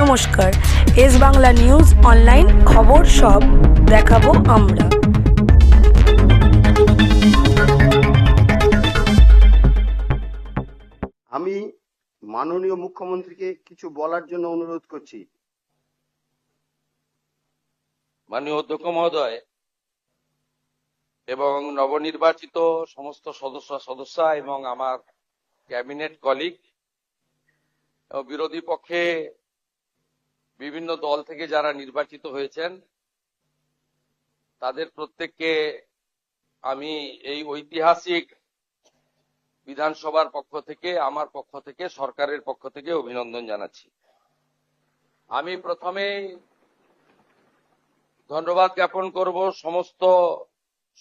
নমস্কার, S Bangla news online খবর সব দেখাবো আমরা। আমি মাননীয় মুখ্যমন্ত্রীকে কিছু বলার জন্য অনুরোধ করছি। মাননীয় অধ্যক্ষ মহোদয় এবং নবনির্বাচিত সমস্ত সদস্যা এবং আমার ক্যাবিনেট কলিগ ও বিরোধী পক্ষে বিভিন্ন দল থেকে যারা নির্বাচিত হয়েছেন তাদের প্রত্যেককে আমি এই ঐতিহাসিক বিধানসভার পক্ষ থেকে, আমার পক্ষ থেকে, সরকারের পক্ষ থেকে অভিনন্দন জানাচ্ছি। আমি প্রথমেই ধন্যবাদ জ্ঞাপন করব সমস্ত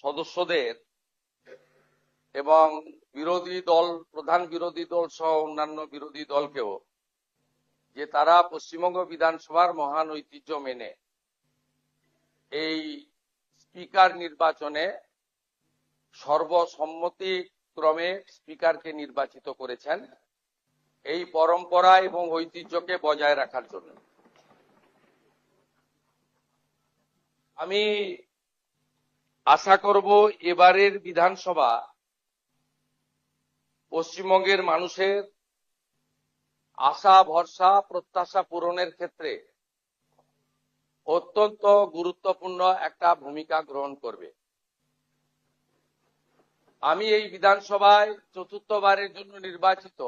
সদস্যদের এবং বিরোধী দল, প্রধান বিরোধী দল সহ অন্যান্য বিরোধী দলকেও, যে তারা পশ্চিমবঙ্গ বিধানসভার মহান ঐতিহ্য মেনে এই স্পিকার নির্বাচনে সর্বসম্মতিক্রমে স্পিকারকে নির্বাচিত করেছেন এই পরম্পরা এবং ঐতিহ্যকে বজায় রাখার জন্য। আমি আশা করব এবারের বিধানসভা পশ্চিমবঙ্গের মানুষের আশা, ভরসা, প্রত্যাশা পূরণের ক্ষেত্রে অত্যন্ত গুরুত্বপূর্ণ একটা ভূমিকা গ্রহণ করবে। আমি এই বিধানসভায় চতুর্থবারের জন্য নির্বাচিত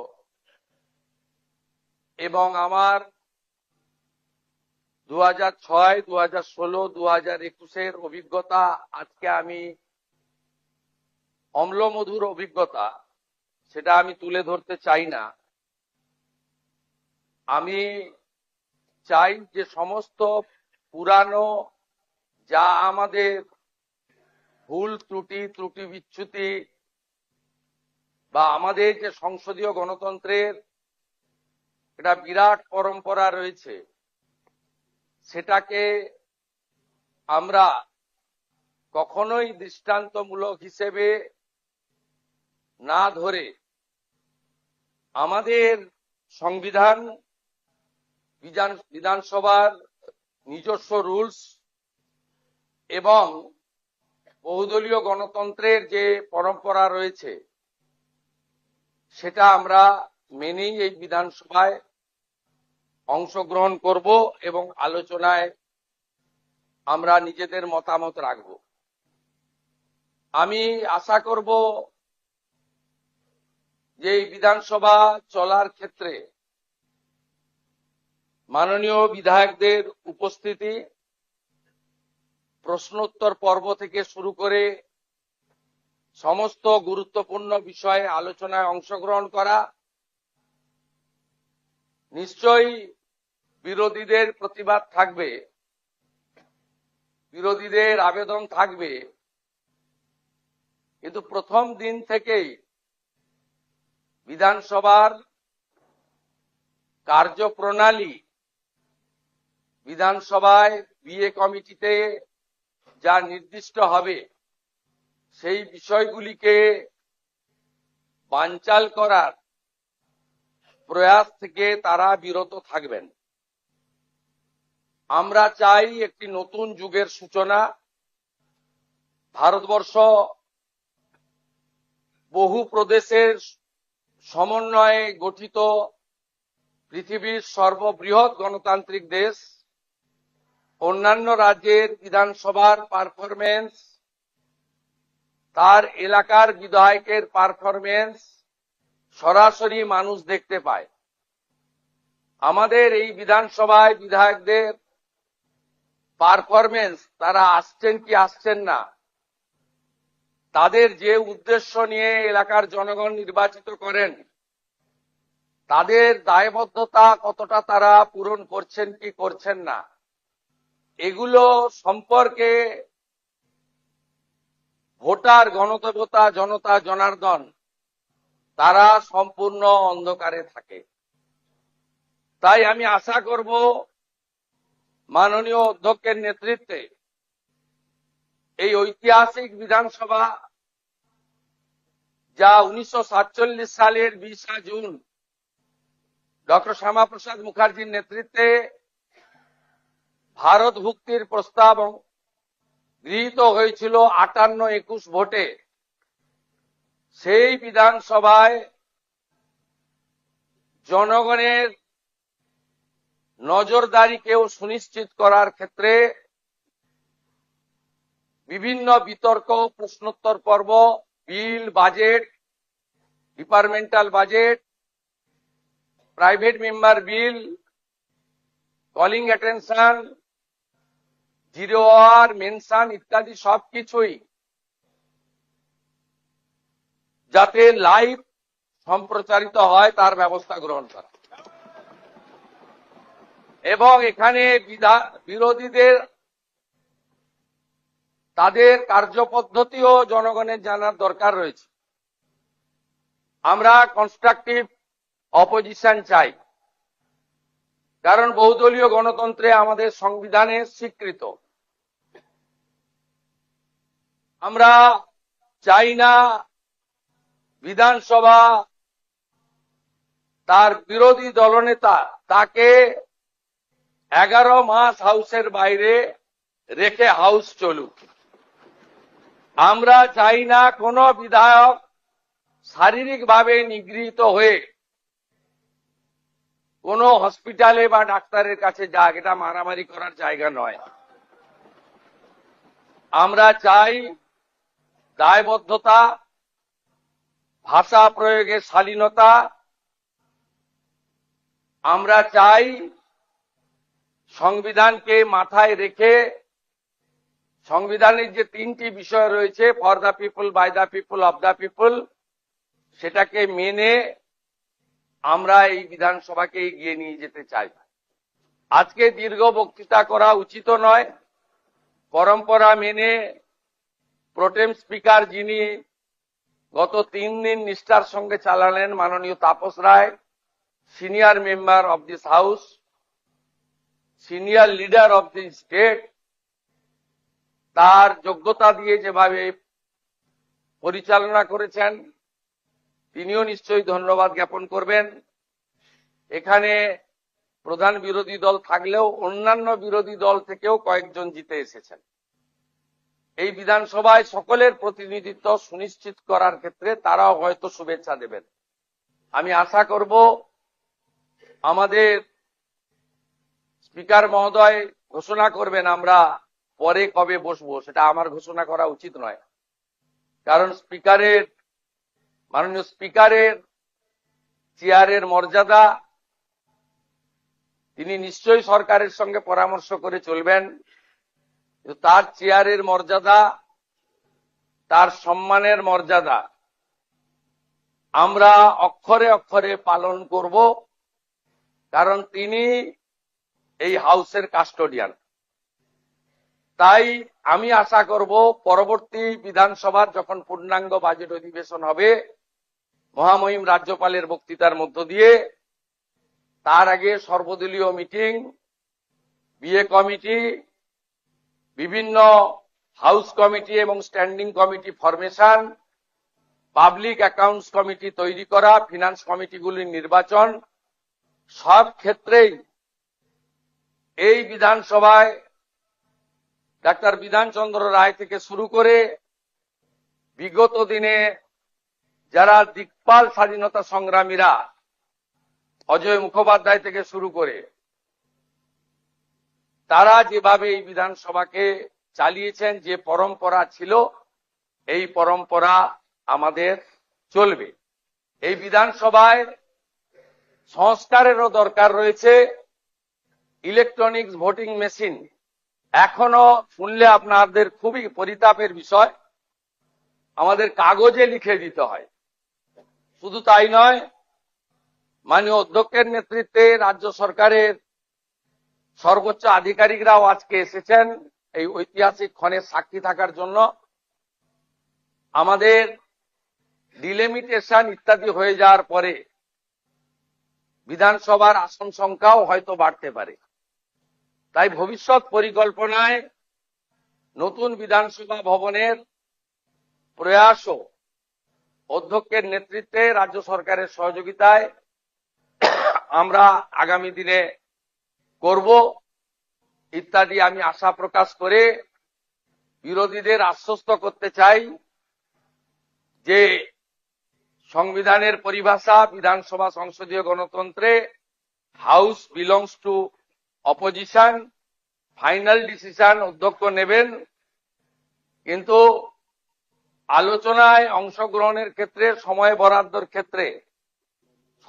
এবং আমার 2006, 2016, 2021-এর অভিজ্ঞতা আজকে আমি অম্লমধুর অভিজ্ঞতা, সেটা আমি তুলে ধরতে চাই না। আমি চাই যে সমস্ত পুরানো যা আমাদের ভুল ত্রুটি বিচ্যুতি বা আমাদের যে সংসদীয় গণতন্ত্রের একটা বিরাট পরম্পরা রয়েছে, সেটাকে আমরা কখনোই দৃষ্টান্তমূলক হিসেবে না ধরে আমাদের সংবিধান, বিধানসভার নিজস্ব রুলস এবং বহুদলীয় গণতন্ত্রের যে পরম্পরা রয়েছে সেটা আমরা মেনেই এই বিধানসভায় অংশগ্রহণ করব এবং আলোচনায় আমরা নিজেদের মতামত রাখব। আমি আশা করব যে এই বিধানসভা চলার ক্ষেত্রে মাননীয় বিধায়কদের উপস্থিতি, প্রশ্নোত্তর পর্ব থেকে শুরু করে সমস্ত গুরুত্বপূর্ণ বিষয়ে আলোচনায় অংশগ্রহণ করা, নিশ্চয়ই বিরোধীদের প্রতিবাদ থাকবে, বিরোধীদের আবেদন থাকবে, কিন্তু প্রথম দিন থেকেই বিধানসভার কার্যপ্রণালী, বিধানসভায় বিএ কমিটিতে যা নির্দিষ্ট হবে সেই বিষয়গুলিকে বানচাল করার প্রয়াস থেকে তারা বিরত থাকবেন। আমরা চাই একটি নতুন যুগের সূচনা। ভারতবর্ষ বহু প্রদেশের সমন্বয়ে গঠিত পৃথিবীর সর্ববৃহৎ গণতান্ত্রিক দেশ। অন্যান্য রাজ্যের বিধানসভার পারফরমেন্স, তার এলাকার বিধায়কের পারফরমেন্স সরাসরি মানুষ দেখতে পায়। আমাদের এই বিধানসভায় বিধায়কদের পারফরমেন্স, তারা আসছেন কি আসছেন না, তাদের যে উদ্দেশ্য নিয়ে এলাকার জনগণ নির্বাচিত করেন, তাদের দায়বদ্ধতা কতটা তারা পূরণ করছেন কি করছেন না, এগুলো সম্পর্কে ভোটার, গণদেবতা, জনতা জনার্দন তারা সম্পূর্ণ অন্ধকারে থাকে। তাই আমি আশা করব মাননীয় অধ্যক্ষের নেতৃত্বে এই ঐতিহাসিক বিধানসভা, যা 1947 সালের 20 জুন ডক্টর শ্যামাপ্রসাদ মুখার্জির নেতৃত্বে ভারতভুক্তির প্রস্তাব গৃহীত হয়েছিল 58-21 ভোটে। সেই বিধানসভায় জনগণের নজরদারিকেও সুনিশ্চিত করার ক্ষেত্রে বিভিন্ন বিতর্ক, প্রশ্নোত্তর পর্ব, bill, budget, departmental budget, private member bill, calling attention, zero hour, mention ইত্যাদি সবকিছুই যাতে লাইভ সম্প্রচারিত হয় তার ব্যবস্থা গ্রহণ করা এবং এখানে বিরোধীদের তাদের কার্যপদ্ধতিও জনগণের জানার দরকার রয়েছে। আমরা কনস্ট্রাকটিভ অপোজিশন চাই, কারণ বহুদলীয় গণতন্ত্রে আমাদের সংবিধানে স্বীকৃত। আমরা চাই না বিধানসভা তার বিরোধী দলনেতা তাকে 11 মাস হাউসের বাইরে রেখে হাউস চলুক। আমরা চাই না কোনো বিধায়ক শারীরিকভাবে নিগৃহীত হয়ে কোনো হসপিটালে বা ডাক্তারের কাছে যাক, এটা মারামারি করার জায়গা নয়। আমরা চাই দায়বদ্ধতা, ভাষা প্রয়োগের শালীনতা। আমরা চাই সংবিধানকে মাথায় রেখে সংবিধানের যে 3টি বিষয় রয়েছে, for the people, by the people, of the people, সেটাকে মেনে আমরা এই বিধানসভাকে এগিয়ে নিয়ে যেতে চাই। আজকে দীর্ঘ বক্তৃতা করা উচিত নয়। পরম্পরা মেনে প্রোটেম স্পিকার যিনি গত 3 দিন নিষ্ঠার সঙ্গে চালালেন, মাননীয় Tapas Roy, senior member of this house, senior leader of the state, তার যোগ্যতা দিয়ে যেভাবে পরিচালনা করেছেন তিনিও নিশ্চয়ই ধন্যবাদ জ্ঞাপন করবেন। এখানে প্রধান বিরোধী দল থাকলেও অন্যান্য বিরোধী দল থেকেও কয়েকজন জিতে এসেছেন। এই বিধানসভায় সকলের প্রতিনিধিত্ব সুনিশ্চিত করার ক্ষেত্রে তারাও হয়তো শুভেচ্ছা দেবেন। আমি আশা করব আমাদের স্পিকার মহোদয় ঘোষণা করবেন আমরা পরে কবে বসবো, সেটা আমার ঘোষণা করা উচিত নয়, কারণ মাননীয় স্পিকারের চেয়ারের মর্যাদা, তিনি নিশ্চয়ই সরকারের সঙ্গে পরামর্শ করে চলবেন। তার চেয়ারের মর্যাদা, তার সম্মানের মর্যাদা আমরা অক্ষরে অক্ষরে পালন করব, কারণ তিনি এই হাউসের কাস্টোডিয়ান। তাই আমি আশা করব পরবর্তী বিধানসভার যখন পূর্ণাঙ্গ বাজেট অধিবেশন হবে মহামহিম রাজ্যপালের বক্তৃতার মধ্য দিয়ে, তার আগে সর্বদলীয় মিটিং, বিএ কমিটি, বিভিন্ন হাউস কমিটি এবং standing committee formation, public accounts committee তৈরি করা, ফিনান্স কমিটিগুলির নির্বাচন, সব ক্ষেত্রেই এই বিধানসভায় ডাক্তার বিধানচন্দ্র রায় থেকে শুরু করে বিগত দিনে যারা দিকপাল স্বাধীনতা সংগ্রামীরা, অজয় মুখোপাধ্যায় থেকে শুরু করে, তারা যেভাবে এই বিধানসভাকে চালিয়েছেন, যে পরম্পরা ছিল, এই পরম্পরা আমাদের চলবে। এই বিধানসভায় সংস্কারেরও দরকার রয়েছে। ইলেকট্রনিক্স ভোটিং মেশিন এখনো শুনলে আপনাদের খুবই পরিতাপের বিষয়, আমাদের কাগজে লিখে দিতে হয়। শুধু তাই নয়, মাননীয় অধ্যক্ষের নেতৃত্বে রাজ্য সরকারের সর্বোচ্চ আধিকারিকরাও আজকে এসেছেন এই ঐতিহাসিক ক্ষণের সাক্ষী থাকার জন্য। আমাদের ডিলিমিটেশন ইত্যাদি হয়ে যাওয়ার পরে বিধানসভার আসন সংখ্যাও হয়তো বাড়তে পারে। তাই ভবিষ্যৎ পরিকল্পনায় নতুন বিধানসভা ভবনের প্রয়াসও অধ্যক্ষের নেতৃত্বে রাজ্য সরকারের সহযোগিতায় আমরা আগামী দিনে করব। ইত্যাদি আমি আশা প্রকাশ করে বিরোধীদের আশ্বস্ত করতে চাই যে সংবিধানের পরিভাষা বিধানসভা সংসদীয় গণতন্ত্রে house belongs to opposition, final decision অধ্যক্ষ নেবেন, কিন্তু আলোচনায় অংশগ্রহণের ক্ষেত্রে সময় বরাদ্দর ক্ষেত্রে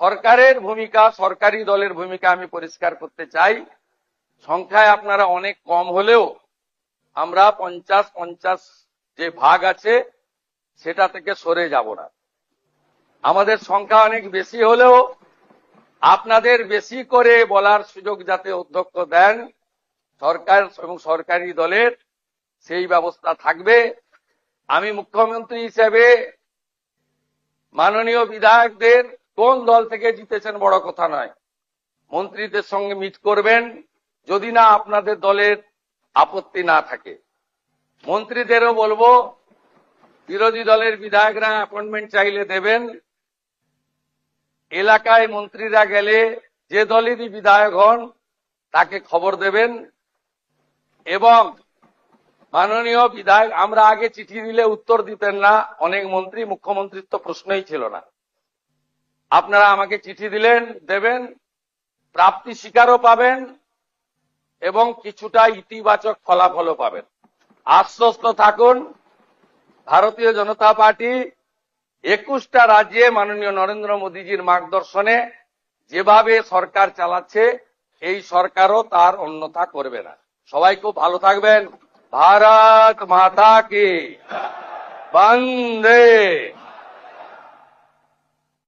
সরকারের ভূমিকা, সরকারি দলের ভূমিকা আমি পরিষ্কার করতে চাই। সংখ্যায় আপনারা অনেক কম হলেও আমরা 50-50 যে ভাগ আছে সেটা থেকে সরে যাব না। আমাদের সংখ্যা অনেক বেশি হলেও আপনাদের বেশি করে বলার সুযোগ যাতে অধ্যক্ষ দেন সরকার এবং সরকারি দলের, সেই ব্যবস্থা থাকবে। আমি মুখ্যমন্ত্রী হিসেবে মাননীয় বিধায়কদের কোন দল থেকে জিতেছেন বড় কথা নয়, মন্ত্রীদের সঙ্গে মিট করবেন, যদি না আপনাদের দলের আপত্তি না থাকে। মন্ত্রীদেরও বলবো বিরোধী দলের বিধায়করা অ্যাপয়েন্টমেন্ট চাইলে দেবেন, এলাকায় মন্ত্রীরা গেলে যে দলেরই বিধায়ক হন তাকে খবর দেবেন। এবং মাননীয় বিধায়ক, আমরা আগে চিঠি দিলে উত্তর দিতেন না অনেক মন্ত্রী, মুখ্যমন্ত্রীর তো প্রশ্নই ছিল না। আপনারা আমাকে চিঠি দিলেন, দেবেন, প্রাপ্তি স্বীকারও পাবেন এবং কিছুটা ইতিবাচক ফলাফলও পাবেন। আশ্বস্ত থাকুন, ভারতীয় জনতা পার্টি 21টা রাজ্যে মাননীয় নরেন্দ্র মোদীজির মার্গদর্শনে যেভাবে সরকার চালাচ্ছে এই সরকারও তার অন্যথা করবে না। সবাই খুব ভালো থাকবেন। ভারত মাতা কি বন্দে